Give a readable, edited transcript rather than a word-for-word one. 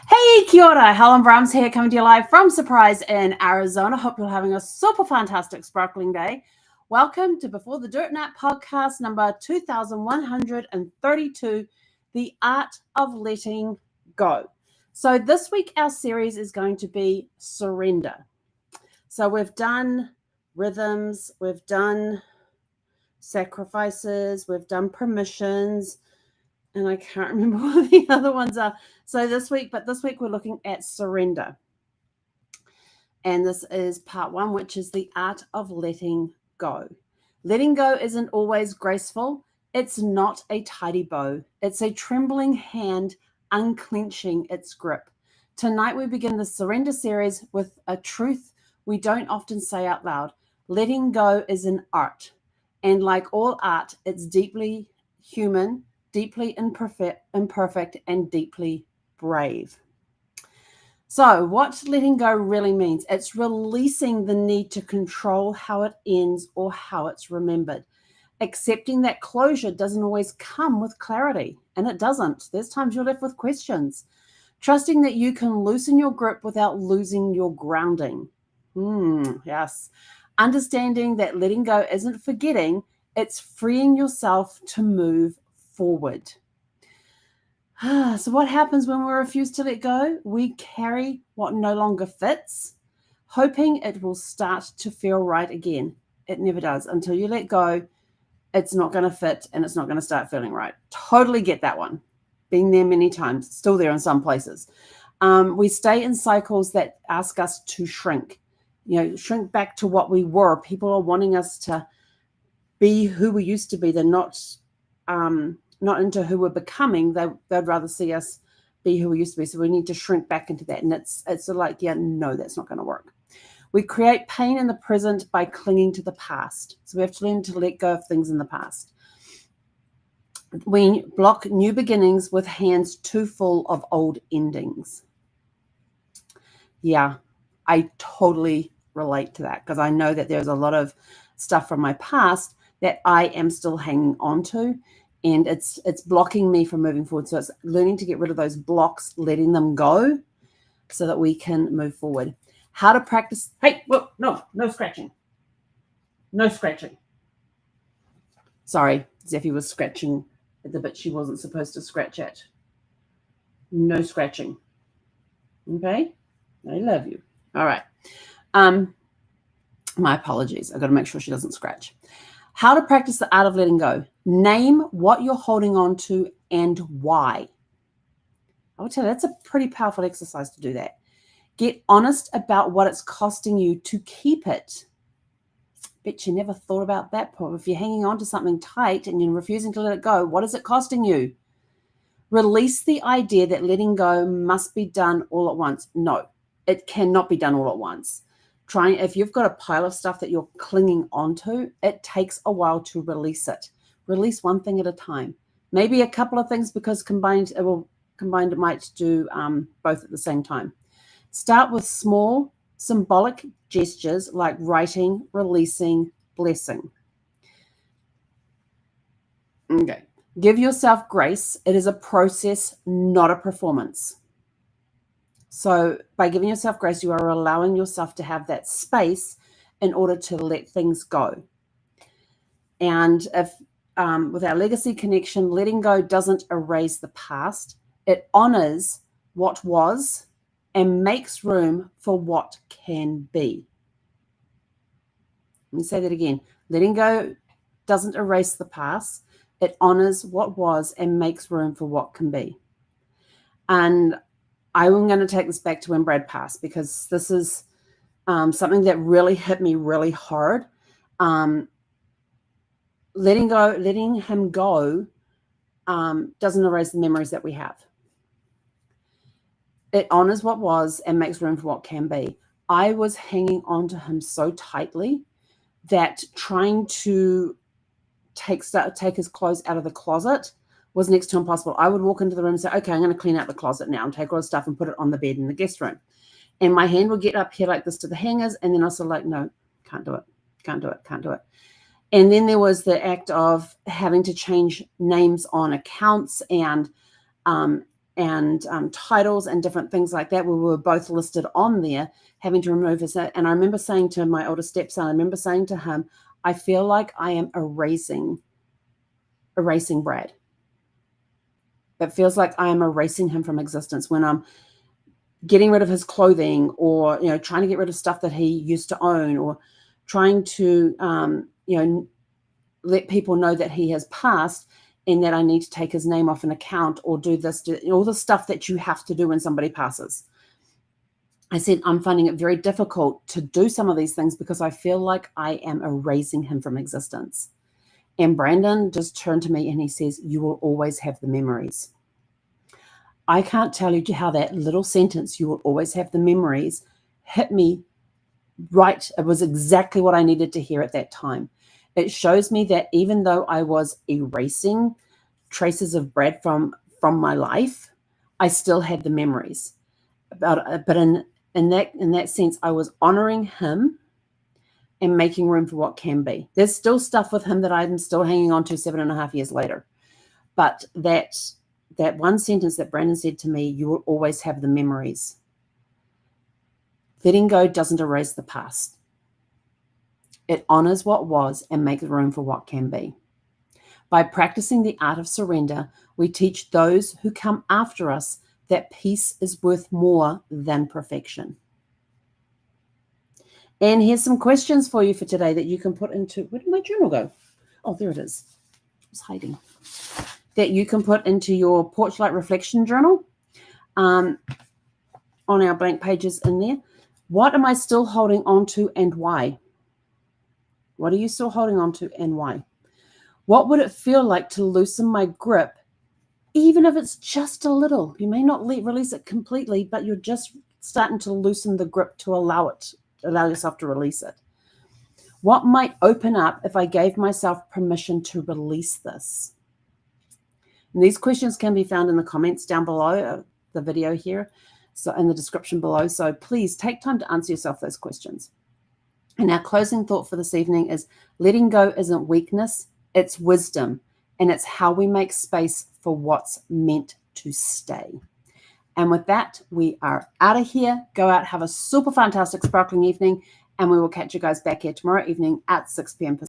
Hey, kia ora. Helen Brahms here, coming to you live from Surprise in Arizona. Hope you're having a super fantastic, sparkling day. Welcome to Before the Dirt Nap podcast number 2132, The Art of Letting Go. So this week our series is going to be surrender. So we've done rhythms, we've done sacrifices, we've done permissions, and I can't remember what the other ones are. So this week we're looking at surrender. And this is part one, which is the art of letting go. Letting go isn't always graceful. It's not a tidy bow. It's a trembling hand unclenching its grip. Tonight we begin the surrender series with a truth we don't often say out loud. Letting go is an art. And like all art, it's deeply human, deeply imperfect, and deeply brave. So what letting go really means, it's releasing the need to control how it ends or how it's remembered. Accepting that closure doesn't always come with clarity, and it doesn't. There's times you're left with questions. Trusting that you can loosen your grip without losing your grounding. Yes. Understanding that letting go isn't forgetting, it's freeing yourself to move forward. So what happens when we refuse to let go? We carry what no longer fits, hoping it will start to feel right again. It never does. Until you let go, it's not going to fit and it's not going to start feeling right. Totally get that one. Been there many times, still there in some places. We stay in cycles that ask us to shrink, shrink back to what we were. People are wanting us to be who we used to be. They're not into who we're becoming. They'd rather see us be who we used to be. So we need to shrink back into that. And it's sort of like, no, that's not going to work. We create pain in the present by clinging to the past. So we have to learn to let go of things in the past. We block new beginnings with hands too full of old endings. Yeah, I totally relate to that because I know that there's a lot of stuff from my past that I am still hanging on to, and it's blocking me from moving forward. So it's learning to get rid of those blocks, letting them go so that we can move forward. How to practice. Hey, whoa, no scratching. No scratching. Sorry, Zeffie was scratching at the bit she wasn't supposed to scratch at. No scratching. Okay? I love you. All right. My apologies. I've got to make sure she doesn't scratch. How to practice the art of letting go. Name what you're holding on to and why. I would tell you that's a pretty powerful exercise to do that. Get honest about what it's costing you to keep it. Bet you never thought about that, Paul. If you're hanging on to something tight and you're refusing to let it go, what is it costing you? Release the idea that letting go must be done all at once. No, it cannot be done all at once. If you've got a pile of stuff that you're clinging onto, it takes a while to release it. Release one thing at a time. Maybe a couple of things, because combined it might do both at the same time. Start with small symbolic gestures like writing, releasing, blessing. Okay. Give yourself grace. It is a process, not a performance. So by giving yourself grace, you are allowing yourself to have that space in order to let things go. And if with our legacy connection, letting go doesn't erase the past. It honors what was and makes room for what can be. Let me say that again. Letting go doesn't erase the past. It honors what was and makes room for what can be. And I'm going to take this back to when Brad passed, because this is something that really hit me really hard. Letting him go doesn't erase the memories that we have. It honors what was and makes room for what can be. I was hanging on to him so tightly that trying to take his clothes out of the closet was next to impossible. I would walk into the room and say, okay, I'm going to clean out the closet now and take all the stuff and put it on the bed in the guest room. And my hand would get up here like this to the hangers. And then I was like, no, can't do it. And then there was the act of having to change names on accounts and titles and different things like that, where we were both listed on there, having to remove us. And I remember saying to my older stepson, I remember saying to him, I feel like I am erasing Brad. It feels like I am erasing him from existence when I'm getting rid of his clothing, or, trying to get rid of stuff that he used to own, or trying to, let people know that he has passed and that I need to take his name off an account, or do this, all the stuff that you have to do when somebody passes. I said, I'm finding it very difficult to do some of these things because I feel like I am erasing him from existence. And Brandon just turned to me and he says, you will always have the memories. I can't tell you how that little sentence, you will always have the memories, hit me right. It was exactly what I needed to hear at that time. It shows me that even though I was erasing traces of Brad from my life, I still had the memories. But in that sense, I was honoring him and making room for what can be. There's still stuff with him that I'm still hanging on to 7.5 years later. But that one sentence that Brandon said to me, you will always have the memories. Letting go doesn't erase the past. It honors what was and makes room for what can be. By practicing the art of surrender, we teach those who come after us that peace is worth more than perfection. And here's some questions for you for today that you can put into, where did my journal go? Oh, there it is. It was hiding. That you can put into your Porch Light Reflection Journal on our blank pages in there. What am I still holding on to and why? What are you still holding on to and why? What would it feel like to loosen my grip, even if it's just a little? You may not release it completely, but you're just starting to loosen the grip to allow yourself to release it. What might open up if I gave myself permission to release this? And these questions can be found in the comments down below the video here, so in the description below. So please take time to answer yourself those questions. And our closing thought for this evening is, letting go isn't weakness, it's wisdom. And it's how we make space for what's meant to stay. And with that, we are out of here. Go out, have a super fantastic, sparkling evening. And we will catch you guys back here tomorrow evening at 6 p.m.